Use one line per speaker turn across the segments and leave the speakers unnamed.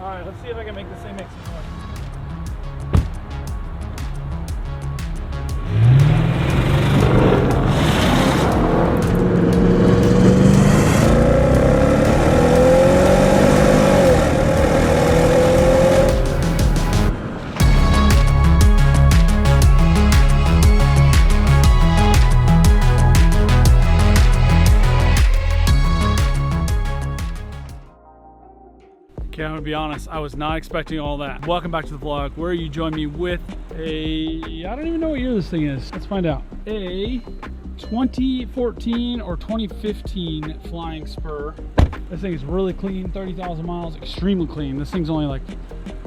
Alright, let's see if I can make this thing make some noise. Okay, I'm gonna be honest, I was not expecting all that. Welcome back to the vlog, where you join me with I don't even know what year this thing is. Let's find out. A 2014 or 2015 Flying Spur. This thing is really clean, 30,000 miles, extremely clean. This thing's only like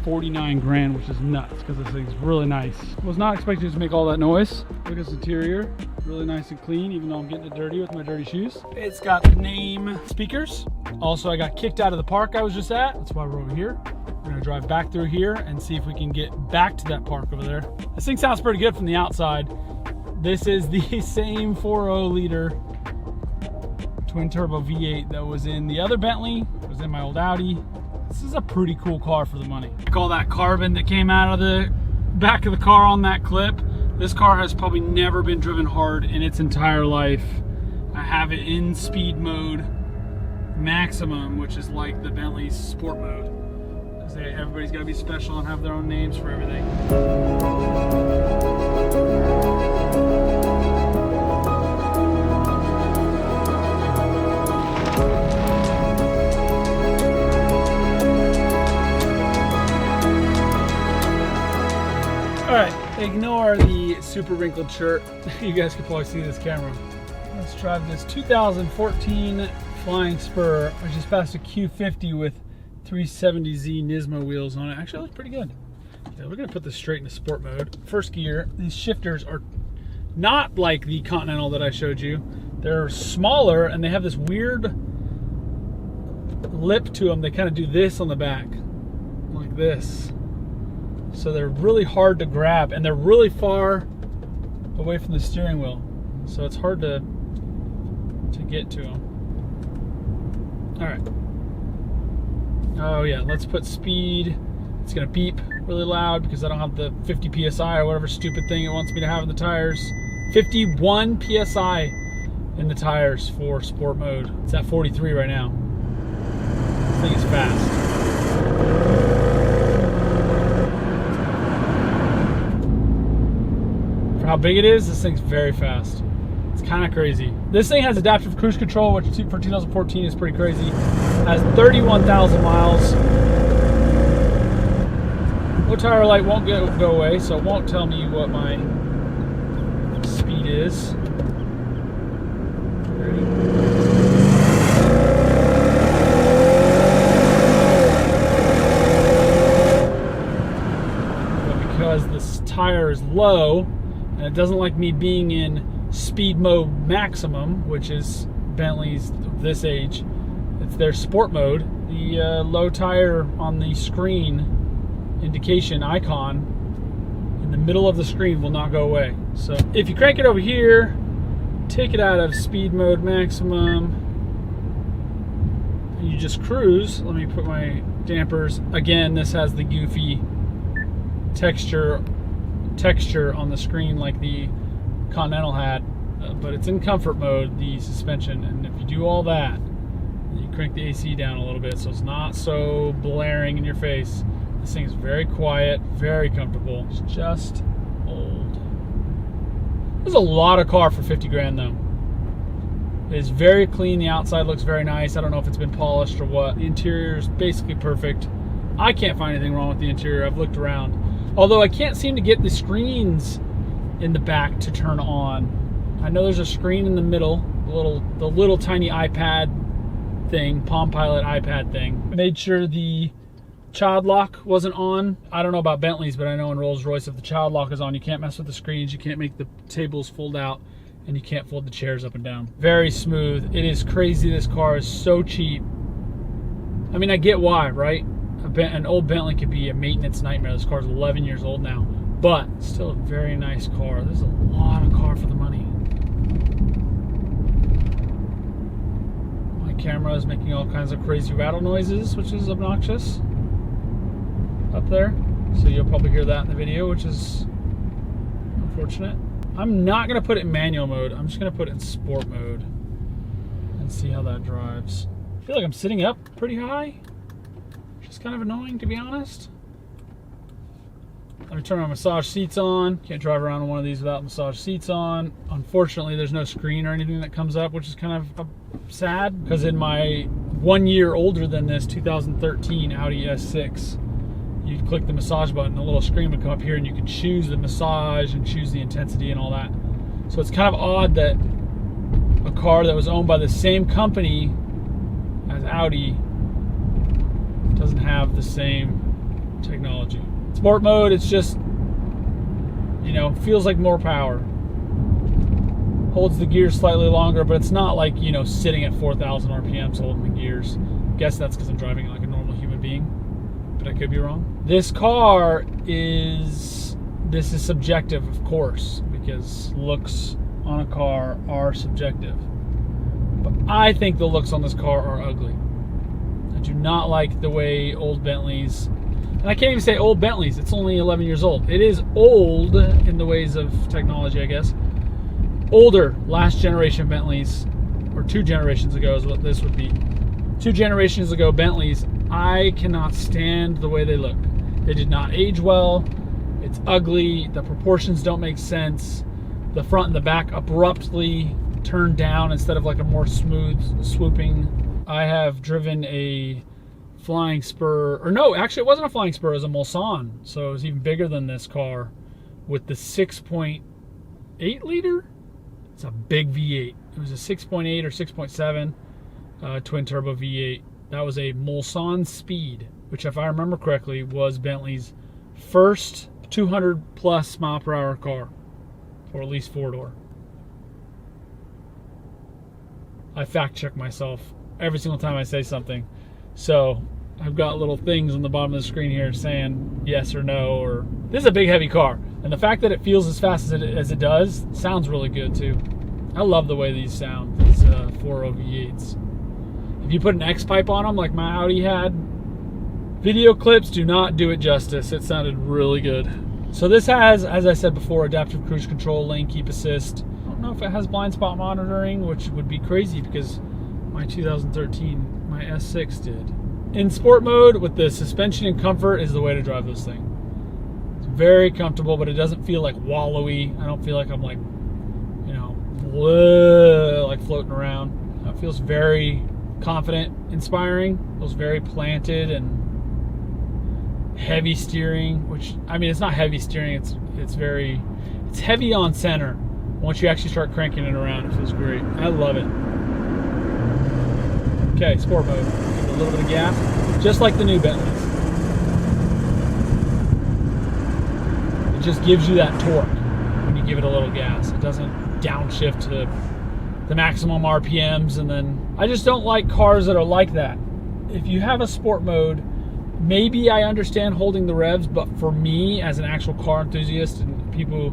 49 grand, which is nuts because this thing's really nice. Was not expecting it to make all that noise. Look at its interior, really nice and clean, even though I'm getting it dirty with my dirty shoes. It's got the name speakers. Also, I got kicked out of the park I was just at. That's why we're over here. We're gonna drive back through here and see if we can get back to that park over there. This thing sounds pretty good from the outside. This is the same 4.0 liter twin turbo V8 that was in the other Bentley, was in my old Audi. This is a pretty cool car for the money. Like all that carbon that came out of the back of the car on that clip. This car has probably never been driven hard in its entire life. I have it in speed mode maximum, which is like the Bentley's sport mode. Everybody's got to be special and have their own names for everything. All right, ignore the super wrinkled shirt. You guys can probably see this camera. Let's drive this 2014 Flying Spur. I just passed a Q50 with 370Z Nismo wheels on it. Actually, it looks pretty good. Yeah, we're gonna put this straight into sport mode. First gear, these shifters are not like the Continental that I showed you. They're smaller and they have this weird lip to them. They kind of do this on the back, like this. So they're really hard to grab and they're really far away from the steering wheel. So it's hard to get to them. All right. Oh yeah, let's put speed. It's gonna beep really loud because I don't have the 50 PSI or whatever stupid thing it wants me to have in the tires. 51 PSI in the tires for sport mode. It's at 43 right now. This thing is fast. For how big it is, this thing's very fast. It's kind of crazy. This thing has adaptive cruise control, which for 2014 is pretty crazy. Has 31,000 miles. Low tire light won't go away, so it won't tell me what my speed is. But because this tire is low, and it doesn't like me being in speed mode maximum, which is Bentley's of this age, it's their sport mode. The low tire on the screen indication icon in the middle of the screen will not go away. So if you crank it over here, take it out of speed mode maximum, and you just cruise. Let me put my dampers. Again, this has the goofy texture on the screen like the Continental had, but it's in comfort mode, the suspension, and if you do all that, you crank the AC down a little bit so it's not so blaring in your face. This thing is very quiet, very comfortable. It's just old. There's a lot of car for 50 grand though. It is very clean, the outside looks very nice. I don't know if it's been polished or what. The interior is basically perfect. I can't find anything wrong with the interior. I've looked around. Although I can't seem to get the screens in the back to turn on. I know there's a screen in the middle, the little tiny iPad thing, Palm Pilot iPad thing. Made sure the child lock wasn't on. I don't know about Bentleys, but I know in Rolls-Royce if the child lock is on, you can't mess with the screens, you can't make the tables fold out, and you can't fold the chairs up and down. Very smooth. It is crazy. This car is so cheap. I mean, I get why, right? An old Bentley could be a maintenance nightmare. This car's 11 years old now. But still a very nice car. There's a lot of car for the money. My camera is making all kinds of crazy rattle noises, which is obnoxious. up there. So you'll probably hear that in the video, which is unfortunate. I'm not going to put it in manual mode. I'm just going to put it in sport mode and see how that drives. I feel like I'm sitting up pretty high, which is kind of annoying, to be honest. Let me turn my massage seats on. Can't drive around in one of these without massage seats on. Unfortunately, there's no screen or anything that comes up, which is kind of sad, because in my 1 year older than this 2013 Audi S6, you'd click the massage button, a little screen would come up here, and you could choose the massage and choose the intensity and all that. So it's kind of odd that a car that was owned by the same company as Audi doesn't have the same technology. Sport mode, it's just, you know, feels like more power. Holds the gears slightly longer, but it's not like, you know, sitting at 4,000 RPMs holding the gears. I guess that's because I'm driving like a normal human being, but I could be wrong. This is subjective, of course, because looks on a car are subjective. But I think the looks on this car are ugly. I do not like the way old Bentleys, and I can't even say old Bentleys, it's only 11 years old. It is old in the ways of technology, I guess. Older, last generation Bentleys, or 2 generations ago is what this would be. 2 generations ago Bentleys, I cannot stand the way they look. They did not age well. It's ugly. The proportions don't make sense. The front and the back abruptly turn down instead of like a more smooth swooping. I have driven a Flying Spur, or no, actually it wasn't a Flying Spur, it was a Mulsanne, so it was even bigger than this car, with the 6.8 liter. It's a big V8. It was a 6.8 or 6.7 twin turbo V8. That was a Mulsanne Speed, which, if I remember correctly, was Bentley's first 200 plus mile per hour car, or at least 4-door. I fact check myself every single time I say something. So I've got little things on the bottom of the screen here saying yes or no, or this is a big heavy car. And the fact that it feels as fast as it does sounds really good too. I love the way these sound, these 4.0 V8s. If you put an X pipe on them like my Audi had, video clips do not do it justice. It sounded really good. So this has, as I said before, adaptive cruise control, lane keep assist. I don't know if it has blind spot monitoring, which would be crazy because my 2013, my S6 did. In sport mode, with the suspension and comfort, is the way to drive this thing. It's very comfortable, but it doesn't feel like wallowy. I don't feel like I'm like, you know, like floating around. It feels very confident, inspiring. It feels very planted and heavy steering, which, I mean, it's not heavy steering. It's heavy on center. Once you actually start cranking it around, it feels great. I love it. Okay, sport mode. Give it a little bit of gas, just like the new Bentleys. It just gives you that torque when you give it a little gas. It doesn't downshift to the maximum RPMs, and then I just don't like cars that are like that. If you have a sport mode, maybe I understand holding the revs, but for me, as an actual car enthusiast and people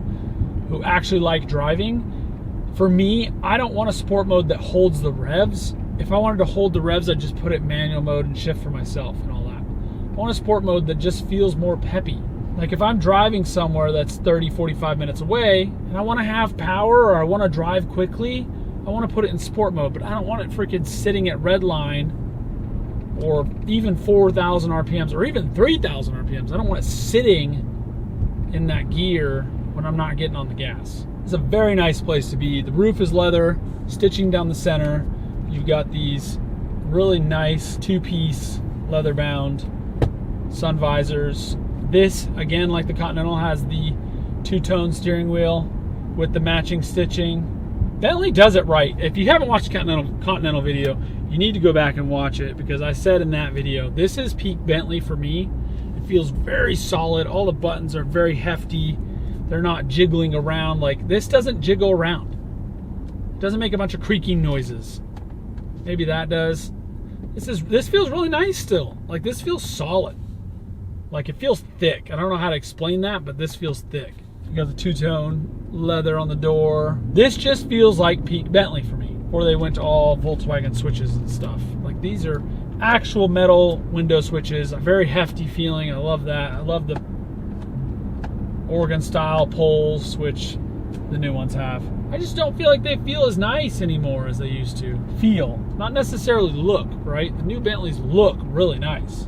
who actually like driving, for me, I don't want a sport mode that holds the revs. If I wanted to hold the revs, I'd just put it in manual mode and shift for myself and all that. I want a sport mode that just feels more peppy. Like if I'm driving somewhere that's 30, 45 minutes away and I want to have power or I want to drive quickly, I want to put it in sport mode, but I don't want it freaking sitting at red line or even 4,000 RPMs or even 3,000 RPMs. I don't want it sitting in that gear when I'm not getting on the gas. It's a very nice place to be. The roof is leather, stitching down the center. You've got these really nice 2-piece leather-bound sun visors. This, again, like the Continental, has the 2-tone steering wheel with the matching stitching. Bentley does it right. If you haven't watched the Continental video, you need to go back and watch it, because I said in that video, this is peak Bentley for me. It feels very solid. All the buttons are very hefty. They're not jiggling around. Like, this doesn't jiggle around. It doesn't make a bunch of creaking noises. Maybe that does. This feels really nice still. Like, this feels solid. Like, it feels thick. I don't know how to explain that, but this feels thick. You got the 2-tone leather on the door. This just feels like peak Bentley for me. Or they went to all Volkswagen switches and stuff. Like, these are actual metal window switches, a very hefty feeling. I love that. I love the organ style pulls, which the new ones have. I just don't feel like they feel as nice anymore as they used to feel. Not necessarily look, right? The new Bentleys look really nice,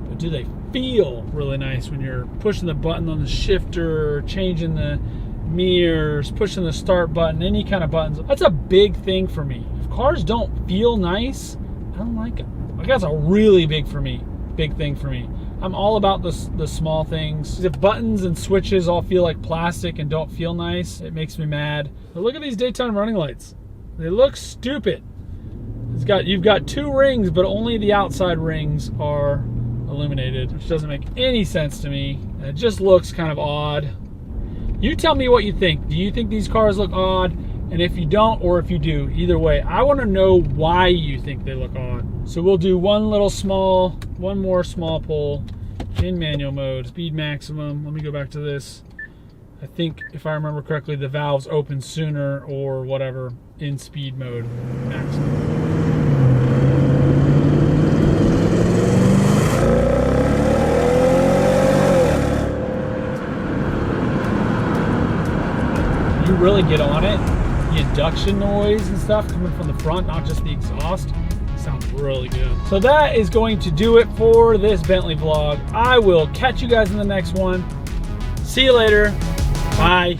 but do they feel really nice when you're pushing the button on the shifter, changing the mirrors, pushing the start button, any kind of buttons? That's a big thing for me. If cars don't feel nice, I don't like them. Like, that's a really big thing for me. I'm all about the small things. If buttons and switches all feel like plastic and don't feel nice, it makes me mad. But look at these daytime running lights. They look stupid. You've got 2 rings, but only the outside rings are illuminated, which doesn't make any sense to me. It just looks kind of odd. You tell me what you think. Do you think these cars look odd? And if you don't, or if you do, either way, I want to know why you think they look odd. So we'll do one more small pull in manual mode, speed maximum. Let me go back to this. I think, if I remember correctly, the valves open sooner or whatever in speed mode maximum. You really get on it. The induction noise and stuff coming from the front, not just the exhaust, sounds really good. So that is going to do it for this Bentley vlog. I will catch you guys in the next one. See you later. Bye.